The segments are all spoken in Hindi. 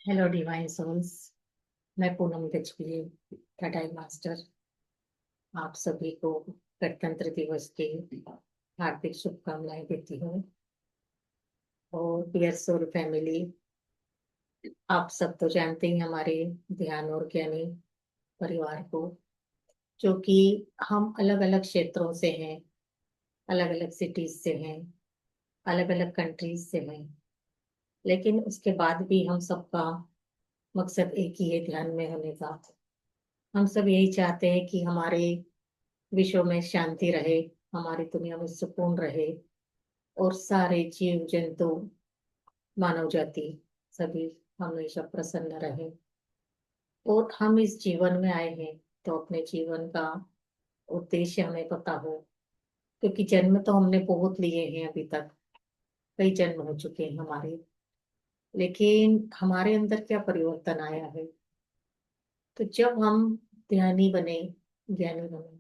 Hello divine souls. मैं पूनम गजबी, कटाई मास्टर। आप सभी को गणतंत्र दिवस की हार्दिक शुभकामनाएं देती हूँ। और डियर सोल फैमिली, आप सब तो जानते ही हमारे ध्यान और ज्ञानी परिवार को, जो कि हम अलग अलग क्षेत्रों से हैं, अलग अलग सिटीज से हैं, अलग अलग कंट्रीज से हैं। लेकिन उसके बाद भी हम सबका मकसद एक ही है, ध्यान में होने का। हम सब यही चाहते हैं कि हमारे विश्व में शांति रहे, हमारी दुनिया में सुकून रहे, और सारे जीव जंतु, मानव जाति, सभी हमेशा प्रसन्न रहे। और हम इस जीवन में आए हैं तो अपने जीवन का उद्देश्य हमें पता हो, क्योंकि जन्म तो हमने बहुत लिए हैं अभी तक। कई जन्म हो चुके हैं हमारे, लेकिन हमारे अंदर क्या परिवर्तन आया है। तो जब हम ध्यानी बने, ज्ञानी बने,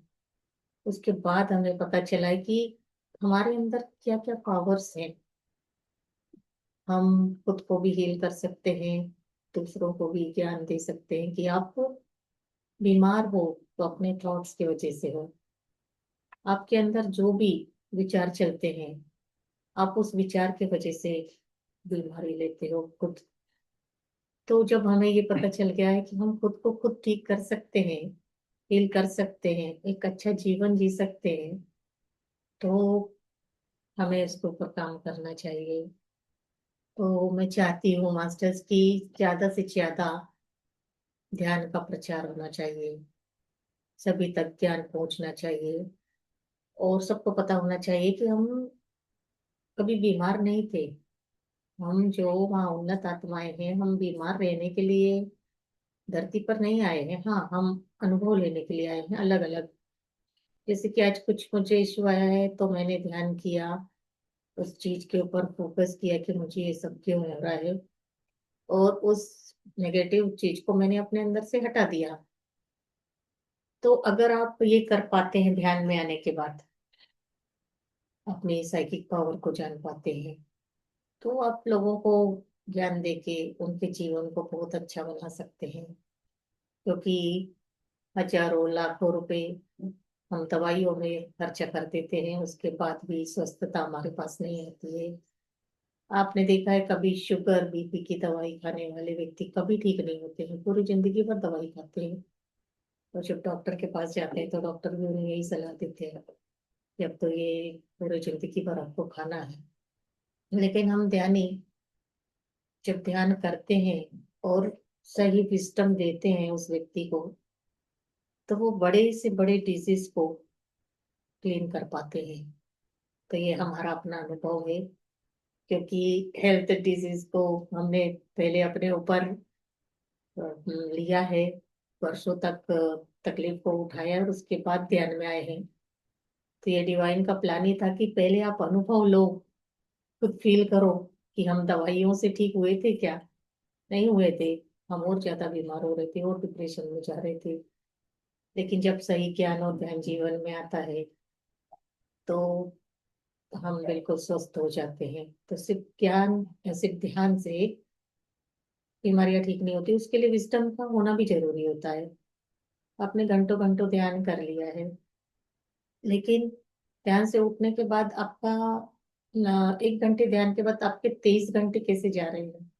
उसके बाद हमें पता चला है कि हमारे अंदर क्या क्या पावर्स हैं। हम खुद को भी हील कर सकते हैं, दूसरों को भी ज्ञान दे सकते हैं कि आप बीमार हो तो अपने थॉट्स की वजह से हो। आपके अंदर जो भी विचार चलते हैं, आप उस विचार की वजह से बीमारी लेते हो खुद। तो जब हमें ये पता चल गया है कि हम खुद को खुद ठीक कर सकते हैं, हील कर सकते हैं, एक अच्छा जीवन जी सकते हैं, तो हमें इसके ऊपर काम करना चाहिए। तो मैं चाहती हूँ मास्टर्स की ज्यादा से ज्यादा ध्यान का प्रचार होना चाहिए, सभी तक ज्ञान पहुंचना चाहिए, और सबको पता होना चाहिए कि हम कभी बीमार नहीं थे। हम जो वहाँ उन्नत आत्माएं हैं, हम बीमार रहने के लिए धरती पर नहीं आए हैं। हाँ, हम अनुभव लेने के लिए आए हैं अलग अलग। जैसे कि आज कुछ मुझे इश्यू आया है तो मैंने ध्यान किया, उस चीज के ऊपर फोकस किया कि मुझे ये सब क्यों हो रहा है, और उस नेगेटिव चीज को मैंने अपने अंदर से हटा दिया। तो अगर आप ये कर पाते हैं ध्यान में आने के बाद, अपनी साइकिक पावर को जान पाते हैं, तो आप लोगों को ज्ञान देके उनके जीवन को बहुत अच्छा बना सकते हैं। क्योंकि हजारों लाखों रुपए हम दवाइयों में खर्चा कर देते हैं, उसके बाद भी स्वस्थता हमारे पास नहीं आती है। आपने देखा है, कभी शुगर बीपी की दवाई खाने वाले व्यक्ति कभी ठीक नहीं होते हैं, पूरी जिंदगी भर दवाई खाते हैं। और जब डॉक्टर के पास जाते हैं तो डॉक्टर भी उन्हें यही सलाह देते हैं कि अब तो ये पूरी जिंदगी भर आपको खाना है। लेकिन हम ध्यानी जब ध्यान करते हैं और सही विजडम देते हैं उस व्यक्ति को, तो वो बड़े से बड़े डिजीज को क्लीन कर पाते हैं। तो ये हमारा अपना अनुभव है, क्योंकि हेल्थ डिजीज को हमने पहले अपने ऊपर लिया है, वर्षों तक तकलीफ को उठाया और उसके बाद ध्यान में आए हैं। तो ये डिवाइन का प्लान ही था कि पहले आप अनुभव लो, खुद फील करो कि हम दवाइयों से ठीक हुए थे क्या। नहीं हुए थे, हम और ज्यादा बीमार हो रहे थे और डिप्रेशन में जा रहे थे। लेकिन जब सही ज्ञान और ध्यान जीवन में आता है तो हम बिल्कुल स्वस्थ हो जाते हैं। तो सिर्फ ज्ञान या सिर्फ ध्यान से बीमारियां ठीक नहीं होती, उसके लिए विजडम का होना भी जरूरी होता है। आपने घंटों घंटों ध्यान कर लिया है, लेकिन ध्यान से उठने के बाद आपका 1 घंटे ध्यान के बाद आपके 23 घंटे कैसे जा रहे हैं,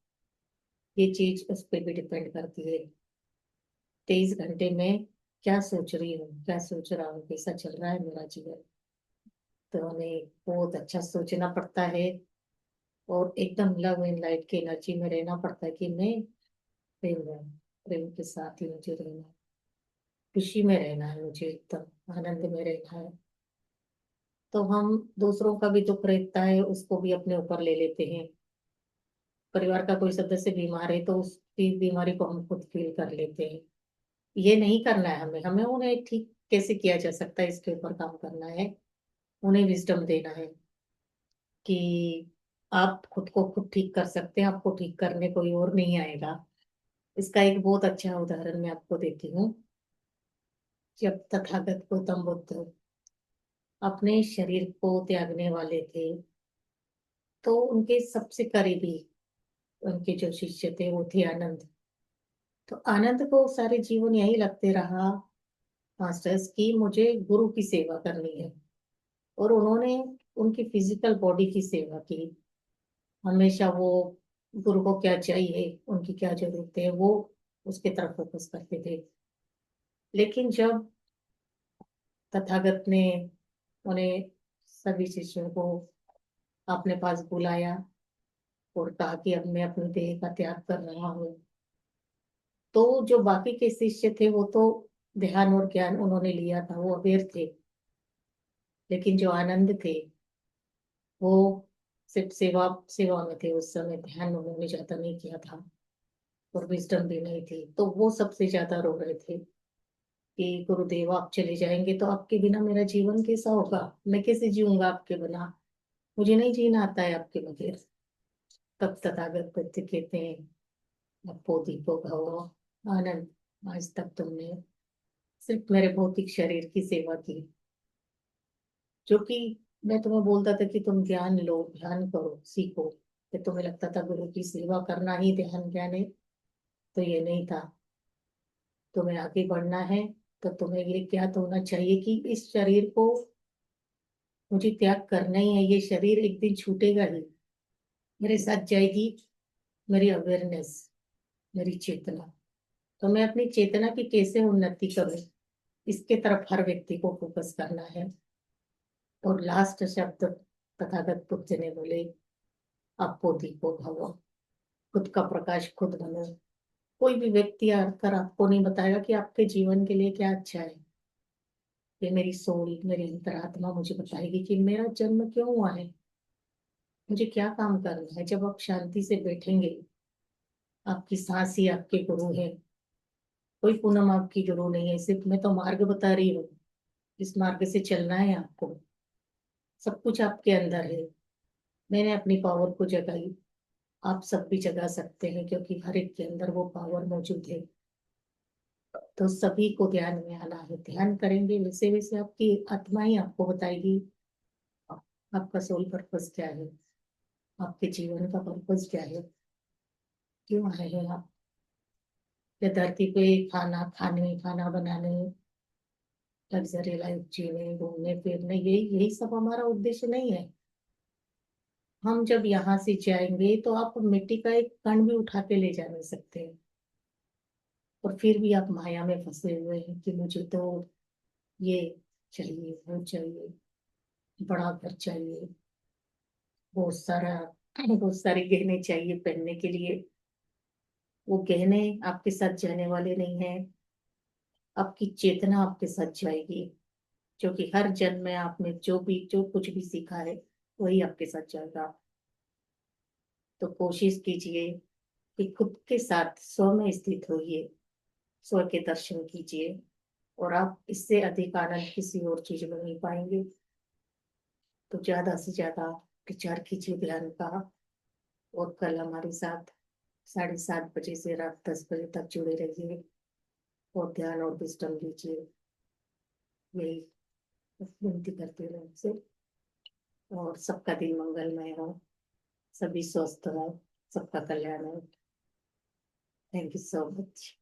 ये चीज उस पर भी डिपेंड करती है। 23 घंटे में क्या सोच रही हूँ, क्या सोच रहा हूँ, कैसा चल रहा है मेरा जीवन। तो हमें बहुत अच्छा सोचना पड़ता है, और एकदम लव एंड लाइट की एनर्जी में रहना पड़ता है कि मैं प्रेम हूँ, प्रेम के साथ ही मुझे रहना है, खुशी में रहना है, मुझे एकदम आनंद में रहना है। तो हम दूसरों का भी दुख रहता है उसको भी अपने ऊपर ले लेते हैं। परिवार का कोई सदस्य बीमार है तो उसकी बीमारी को हम खुद फील कर लेते हैं। ये नहीं करना है हमें, हमें उन्हें ठीक कैसे किया जा सकता है इसके ऊपर काम करना है। उन्हें विजडम देना है कि आप खुद को खुद ठीक कर सकते हैं, आपको ठीक करने कोई और नहीं आएगा। इसका एक बहुत अच्छा उदाहरण मैं आपको देती हूँ। जब तथागत गौतम बुद्ध अपने शरीर को त्यागने वाले थे, तो उनके सबसे करीबी उनके जो शिष्य थे वो थे आनंद। तो आनंद को सारे जीवन यही लगते रहा मास्टर्स की मुझे गुरु की सेवा करनी है। और उन्होंने उनकी फिजिकल बॉडी की सेवा की। हमेशा वो गुरु को क्या चाहिए, उनकी क्या जरूरत है, वो उसके तरफ फोकस करते थे। लेकिन जब तथागत ने उन्हें सभी शिष्यों को अपने पास बुलाया और कहा कि अब मैं अपनी देह का त्याग कर रहा हूँ, तो जो बाकी के शिष्य थे वो तो ध्यान और ज्ञान उन्होंने लिया था, वो अवेयर थे। लेकिन जो आनंद थे वो सिर्फ सेवा सेवा में थे। उस समय ध्यान उन्होंने ज्यादा नहीं किया था और विजडम भी नहीं थी, तो वो सबसे ज्यादा रो रहे थे कि गुरुदेव आप चले जाएंगे तो आपके बिना मेरा जीवन कैसा होगा, मैं कैसे जीऊंगा आपके बिना, मुझे नहीं जीना आता है आपके बगैर। तब तथागत बुद्ध कहते हैं अपो दीपो भव आनंद, आज तक तुमने सिर्फ मेरे भौतिक शरीर की सेवा की, जो कि मैं तुम्हें बोलता था कि तुम ज्ञान लो, ध्यान करो, सीखो, कि तुम्हें लगता था गुरु की सेवा करना ही ध्यान ज्ञान है। तो ये नहीं था। तुम्हें आगे बढ़ना है तो तुम्हें ये ज्ञात होना चाहिए कि इस शरीर को मुझे त्याग करना ही है। ये शरीर एक दिन छूटेगा ही, मेरे साथ जाएगी मेरी अवेयरनेस, मेरी चेतना। तो मैं अपनी चेतना की कैसे उन्नति करूं, इसके तरफ हर व्यक्ति को फोकस करना है। और लास्ट शब्द तथागत बुद्ध ने बोले आपो दीपो भव, खुद का प्रकाश खुद बनो। कोई भी व्यक्ति आकर आपको नहीं बताएगा कि आपके जीवन के लिए क्या अच्छा है। ये मेरी सोल, मेरी अंतरात्मा मुझे बताएगी कि मेरा जन्म क्यों हुआ है, मुझे क्या काम करना है। जब आप शांति से बैठेंगे, आपकी सांस ही आपके गुरु है, कोई पूनम आपकी गुरु नहीं है। सिर्फ मैं तो मार्ग बता रही हूँ, इस मार्ग से चलना है आपको। सब कुछ आपके अंदर है। मैंने अपनी पावर को जगाई, आप सब भी जगा सकते हैं, क्योंकि हर एक के अंदर वो पावर मौजूद है। तो सभी को ध्यान में आना है। ध्यान करेंगे वैसे वैसे आपकी आत्मा ही आपको बताएगी आपका सोल पर्पस क्या है, आपके जीवन का पर्पस क्या है, क्यों आए हैं आप ये धरती पे। खाना खाने, खाना बनाने, लग्जरी लाइफ जीने, घूमने फिरने, यही यही सब हमारा उद्देश्य नहीं है। हम जब यहाँ से जाएंगे तो आप मिट्टी का एक कण भी उठा के ले जा नहीं सकते। और फिर भी आप माया में फंसे हुए हैं कि मुझे तो ये चाहिए, वो चाहिए, बड़ा घर चाहिए, बहुत सारा बहुत सारे गहने चाहिए पहनने के लिए। वो गहने आपके साथ जाने वाले नहीं है, आपकी चेतना आपके साथ जाएगी। जो कि हर जन्म में आपने जो कुछ भी सीखा है वही आपके साथ जाएगा। तो कोशिश कीजिए कि खुद के साथ स्व में स्थित होइए, स्व के दर्शन कीजिए। और आप इससे अधिक आनंद किसी और चीज में नहीं पाएंगे। तो ज्यादा से ज्यादा विचार कीजिए ध्यान का। और कल हमारे साथ 7:30 बजे से रात 10 बजे तक जुड़े रहिए और ध्यान और विजडम लीजिए। यही विनती करती हूँ आपसे। और सबका दिन मंगलमय हो, सभी स्वस्थ हो, सबका कल्याण हो। Thank you so much.